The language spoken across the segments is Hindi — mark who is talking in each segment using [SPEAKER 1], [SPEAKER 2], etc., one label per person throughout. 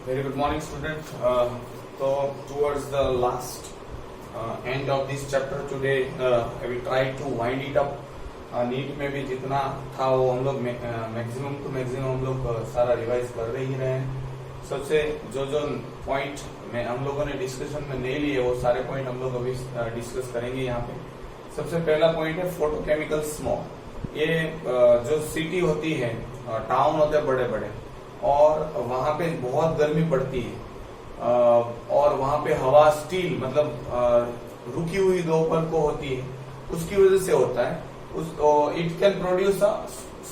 [SPEAKER 1] Very good morning, student. So towards the last end of this chapter today, I will try to wind it up. NEET में भी जितना था वो हम लोग मैक्सिमम टू मैक्सिमम हम लोग सारा रिवाइज कर रहे ही रहे हैं। सबसे जो जो पॉइंट में हम लोगों ने डिस्कशन में नहीं लिए वो सारे पॉइंट हम लोग अभी डिस्कस करेंगे यहाँ पे। सबसे पहला पॉइंट है फोटोकेमिकल स्मॉग। ये जो सिटी होती है, टाउन होते हैं बड़े बड़े, और वहां पे बहुत गर्मी पड़ती है और वहां पे हवा स्टील मतलब रुकी हुई दोपहर को होती है, उसकी वजह से होता है। It can produce a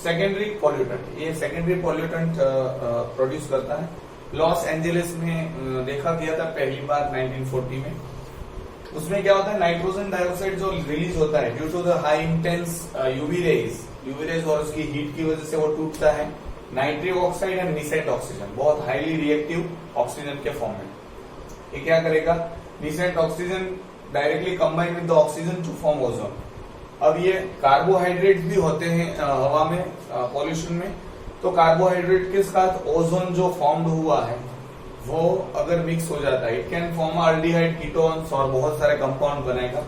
[SPEAKER 1] secondary pollutant. ये सेकेंडरी पॉल्यूटेंट प्रोड्यूस करता है। लॉस एंजलिस में देखा गया था पहली बार 1940 में। उसमें क्या होता है, नाइट्रोजन डाइऑक्साइड जो रिलीज होता है due to the high intense UV rays और उसकी हीट की वजह से वो टूटता है। Nitric oxide and nascent oxygen, बहुत हाईली रिएक्टिव ऑक्सीजन के फॉर्म में। ये क्या करेगा, nascent oxygen directly combine with the oxygen to form ozone. अब ये कार्बोहाइड्रेट भी होते हैं हवा में, पॉल्यूशन में, तो कार्बोहाइड्रेट के साथ ओजोन जो फॉर्म्ड हुआ है वो अगर मिक्स हो जाता है, it can form aldehyde ketones और बहुत सारे कंपाउंड बनेगा।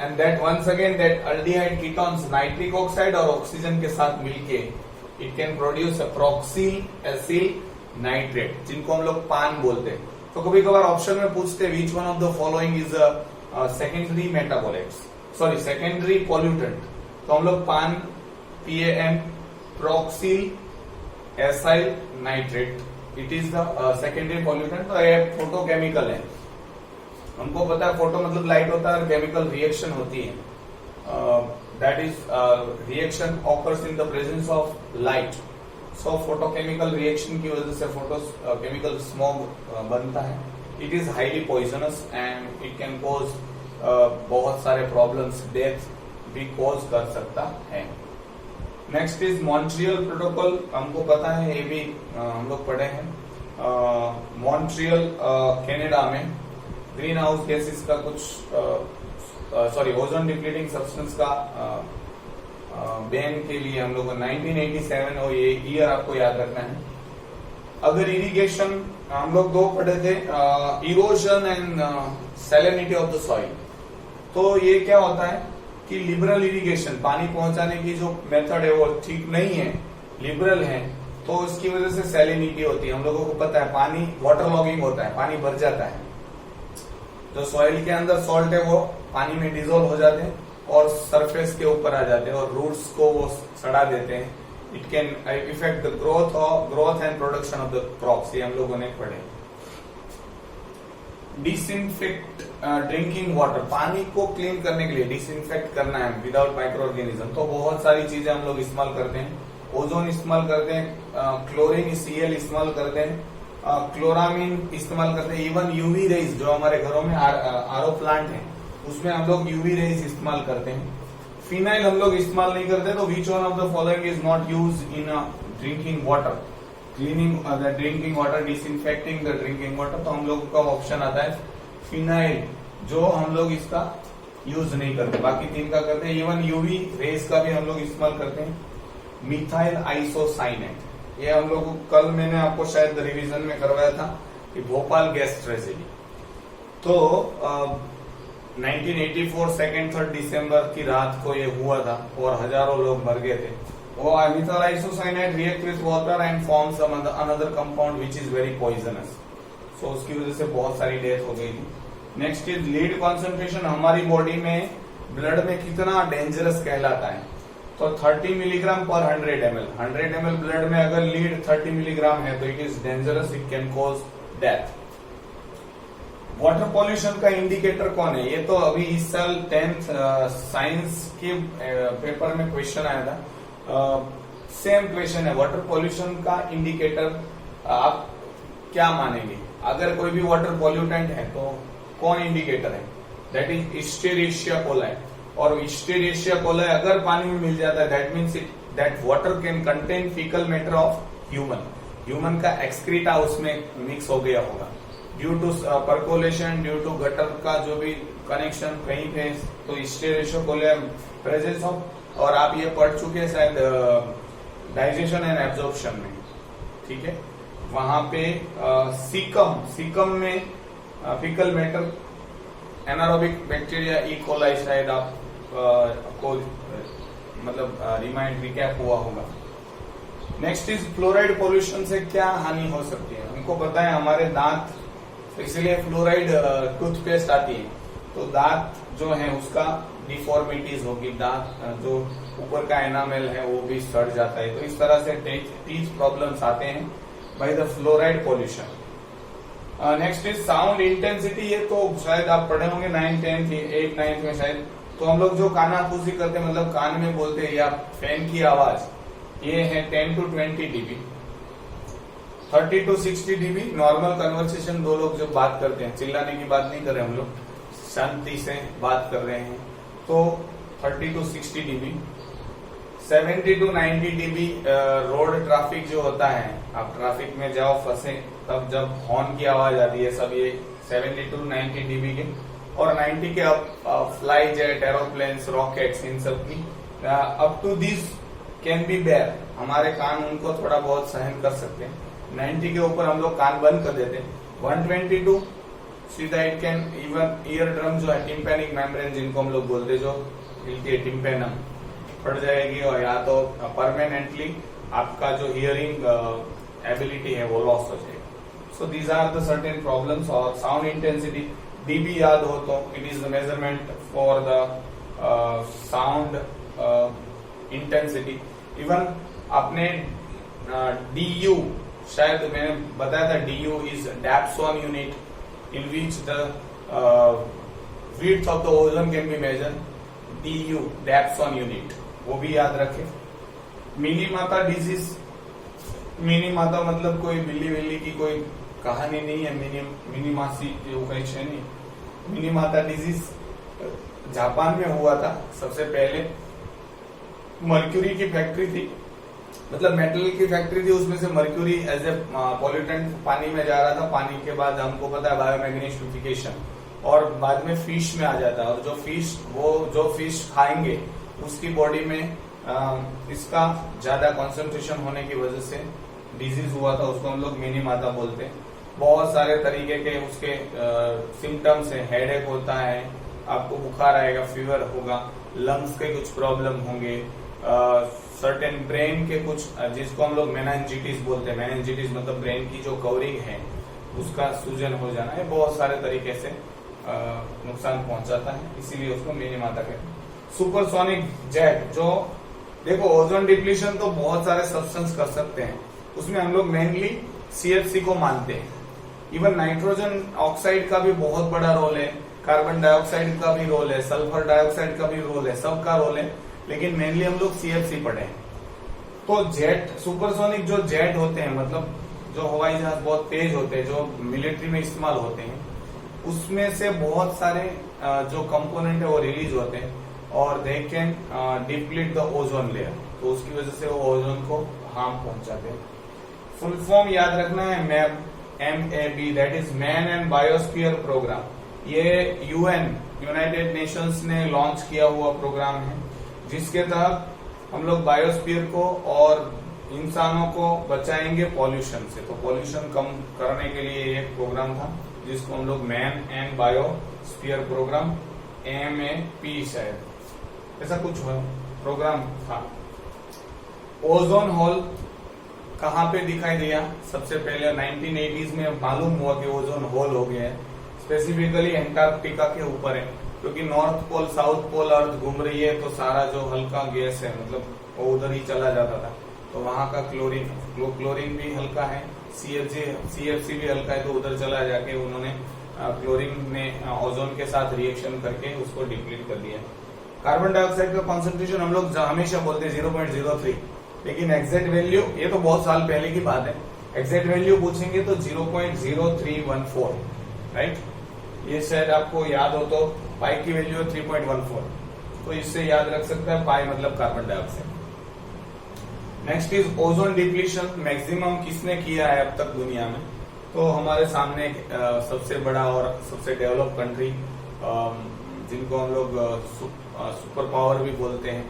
[SPEAKER 1] And that once again that aldehyde ketones nitric oxide और ऑक्सीजन के साथ मिलके it can produce peroxyl acyl nitrate, जिनको हम लोग पान बोलते हैं। तो कभी कभार ऑप्शन में पूछते हैं which one of the following is secondary metabolites, sorry secondary pollutant. तो हम लोग PAN, PAN, peroxyl acyl nitrate, it is the secondary pollutant. तो ये फोटोकेमिकल है। हमको पता है फोटो मतलब लाइट होता है और केमिकल रिएक्शन होती है। That is reaction occurs in the presence of light. So photochemical reaction की वजह से chemical smog बनता है। It is highly poisonous and it can cause बहुत सारे problems, death भी cause कर सकता है। Next is Montreal Protocol। हमको पता है, ये भी हम लोग पढ़े हैं। Montreal कनाडा में ग्रीन हाउस गैसेस का कुछ ओजोन डिप्लीटिंग सब्सटेंस का बैन के लिए हम लोग 1987 और ये ईयर आपको याद रखना है। अगर इरिगेशन हम लोग दो पढ़े थे, erosion and salinity of the soil. तो ये क्या होता है कि लिबरल इरिगेशन, पानी पहुंचाने की जो मेथड है वो ठीक नहीं है, लिबरल है, तो इसकी वजह से सैलिनिटी होती है। हम लोगों को पता है पानी वाटर लॉगिंग होता है, पानी भर जाता है, जो सॉइल के अंदर सॉल्ट है वो पानी में डिजोल्व हो जाते हैं और सरफेस के ऊपर आ जाते हैं और रूट्स को वो सड़ा देते हैं। It can effect the growth and production of the crops. ये हम लोगों ने पढ़े। डिसइंफेक्ट ड्रिंकिंग वाटर, पानी को क्लीन करने के लिए डिसइंफेक्ट करना है विदाउट माइक्रो ऑर्गेनिज्म। तो बहुत सारी चीजें हम लोग इस्तेमाल करते हैं। ओजोन इस्तेमाल करते हैं, क्लोरीन Cl इस्तेमाल करते हैं, क्लोरामीन इस्तेमाल करते हैं। इवन यूवी रेज, जो हमारे घरों में आरओ प्लांट है उसमें हम लोग यूवी रेज इस्तेमाल करते हैं। फिनाइल हम लोग इस्तेमाल नहीं करते। तो विच one of the following is not use in drinking water, cleaning the drinking water, disinfecting the drinking water. तो हम लोग का ऑप्शन आता है फिनाइल, जो हम लोग इसका यूज नहीं करते, बाकी तीन का करते हैं। इवन यूवी रेज का भी हम लोग इस्तेमाल करते हैं। मिथाइल आइसोसाइनेट, ये हम लोग कल मैंने आपको शायद रिवीजन में करवाया था कि भोपाल गैस ट्रेजेडी। तो 1984 2nd 3rd दिसंबर की रात को ये हुआ था और हजारों लोग मर गए थे। वो methyl isocyanate react with water and forms another compound which is very poisonous. So उसकी वजह से बहुत सारी डेथ हो गई थी। Next is lead concentration. हमारी बॉडी में ब्लड में कितना डेंजरस कहलाता है, तो 30 मिलीग्राम पर 100 ml। 100 ml ब्लड में अगर लीड 30 मिलीग्राम है तो it is dangerous, it can cause death. Water pollution का इंडिकेटर कौन है, ये तो अभी इस साल 10th साइंस के पेपर में क्वेश्चन आया था। सेम क्वेश्चन है, वाटर पॉल्यूशन का इंडिकेटर आप क्या मानेंगे? अगर कोई भी वाटर पॉल्यूटेंट है तो कौन इंडिकेटर है? That is Escherichia coli. और इस्टेरेशिया कोलाई अगर पानी में मिल जाता है that means that water can contain faecal matter of human का एक्सक्रीटा उसमें मिक्स हो गया होगा due to percolation, due to gutter का जो भी कनेक्शन कहीं पे, तो इस्टेरेशिया कोलाई प्रेजेंस ऑफ। और आप ये पढ़ चुके हैं शायद डाइजेशन एंड एब्जॉर्प्शन में, ठीक है। वहां पे सीकम में faecal matter anaerobic bacteria E coli शायद आपको मतलब रिमाइंड रिकैप हुआ होगा। नेक्स्ट इज फ्लोराइड पोल्यूशन से क्या हानि हो सकती है। हमको पता है हमारे दांत, इसलिए फ्लोराइड टूथपेस्ट आती है तो दांत जो है उसका डिफॉर्मिटीज होगी, दांत जो ऊपर का एनामेल है वो भी सड़ जाता है। तो इस तरह से टीथ प्रॉब्लम्स आते हैं by the fluoride pollution. Next is sound intensity. ये तो शायद आप पढ़े होंगे 9th 10th 8th 9th में शायद। तो हम लोग जो कानाफूसी करते हैं मतलब कान में बोलते हैं या फैन की आवाज, ये है 10 to 20 dB, 30 to 60 dB। Normal conversation दो लोग जब बात करते हैं, चिल्लाने की बात नहीं कर रहे हम लोग, शांति से बात कर रहे हैं, तो 30 to 60 dB। 70 to 90 dB road traffic जो होता है, आप ट्रैफिक में जाओ फंसे तब जब हॉर्न की आवाज आती है, सब ये 70 to 90 dB के। और 90 के अब फ्लाई जेट, एरोप्लेन्स, रॉकेट्स, इन सब की up to this can be bear, हमारे कान उनको थोड़ा बहुत सहन कर सकते हैं। 90 के ऊपर हम लोग कान बंद कर देते हैं। 122 सीधा it can even ear drum जो है, टिम्पैनिक मेम्ब्रेन जिनको हम लोग बोलते हैं, जो हिलती है टिम्पेनम, फट जाएगी और या तो परमानेंटली आपका जो हियरिंग एबिलिटी है वो लॉस हो जाएगी। So these are the certain problems. और साउंड इंटेंसिटी डीबी याद हो तो it is the measurement for the sound intensity. Even आपने DU शायद मैंने बताया था, DU is Dobson unit in which the width of the ozone can be measure. DU Dobson unit, वो भी याद रखें। मिनीमाता डिजीज, मिनीमाता मतलब कोई बिल्ली बिल्ली की कोई कहानी नहीं है, मिनीमासी એવું કઈ છે नहीं। मिनीमाता डिजीज जापान में हुआ था सबसे पहले। मर्क्यूरी की फैक्ट्री थी, मतलब मेटल की फैक्ट्री थी, उसमें से मर्क्यूरी एज ए पॉल्यूटेंट पानी में जा रहा था। पानी के बाद हमको पता है बायोमैग्नेटिफिकेशन, और बाद में फिश में आ जाता है। और जो फिश खाएंगे उसकी बॉडी में इसका ज्यादा कॉन्सेंट्रेशन होने की वजह से डिजीज हुआ था, उसको हम लोग मिनीमाता बोलते हैं। बहुत सारे तरीके के उसके सिम्टम्स है, हेडेक होता है, आपको बुखार आएगा, फीवर होगा, लंग्स के कुछ प्रॉब्लम होंगे, सर्टेन ब्रेन के कुछ, जिसको हम लोग मेनिंजाइटिस बोलते हैं। मेनिंजाइटिस मतलब ब्रेन की जो कवरिंग है उसका सूजन हो जाना है, बहुत सारे तरीके से नुकसान पहुंचाता है, इसीलिए उसको मिनीमाता कहते हैं। सुपरसोनिक जेट, जो देखो ओजोन डिप्लीशन तो बहुत सारे सब्सटेंस कर सकते हैं, उसमें हम लोग मेनली CFC को मानते हैं। इवन नाइट्रोजन ऑक्साइड का भी बहुत बड़ा रोल है, कार्बन डाइऑक्साइड का भी रोल है, सल्फर डाइऑक्साइड का भी रोल है, सबका रोल है, लेकिन मेनली हम लोग CFC पढ़े हैं। तो जेट, सुपरसोनिक जो जेट होते हैं, मतलब जो हवाई जहाज बहुत तेज होते हैं, जो मिलिट्री में इस्तेमाल होते हैं, उसमें से बहुत सारे जो कंपोनेंट है वो रिलीज होते हैं और they can deplete the ozone layer, तो उसकी वजह से वो ओजोन को हार्म पहुंचाते हैं। फुल फॉर्म याद रखना है MAB, that is man and biosphere programme. ये UN, यूनाइटेड नेशंस ने लॉन्च किया हुआ प्रोग्राम है, जिसके तहत हम लोग बायोस्फीयर को और इंसानों को बचाएंगे पॉल्यूशन से। तो पॉल्यूशन कम करने के लिए एक प्रोग्राम था जिसको हम लोग man and biosphere programme, MAP शायद ऐसा कुछ प्रोग्राम था। ओजोन होल कहाँ पे दिखाई दिया? सबसे पहले 1980s में मालूम हुआ कि ओजोन होल हो गया है, स्पेसिफिकली एंटार्क्टिका के ऊपर है, क्योंकि नॉर्थ पोल साउथ पोल अर्थ घूम रही है, तो सारा जो हल्का गैस है मतलब वो उधर ही चला जाता था। तो वहां का क्लोरीन भी हल्का है, CFC भी हल्का है, तो उधर चला जाके उन्होंने क्लोरीन ने ओजोन के साथ रिएक्शन करके उसको डिप्लीट कर दिया। कार्बन डाइऑक्साइड का कॉन्सेंट्रेशन हम लोग हमेशा बोलते हैं 0.03, लेकिन एग्जैक्ट वैल्यू, ये तो बहुत साल पहले की बात है, एग्जैक्ट वैल्यू पूछेंगे तो 0.0314, राइट। ये शायद आपको याद हो तो पाई की वैल्यू है 3.14, तो इससे याद रख सकता है, पाई मतलब carbon dioxide. Next is ozone depletion, maximum किसने किया है अब तक दुनिया में? तो हमारे सामने सबसे बड़ा और सबसे डेवलप कंट्री, जिनको हम लोग सुपर पावर भी बोलते हैं,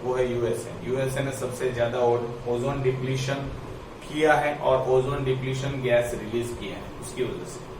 [SPEAKER 1] वो है USA। USA ने सबसे ज्यादा ओजोन डिप्लीशन किया है और ओजोन डिप्लीशन गैस रिलीज किया है उसकी वजह से।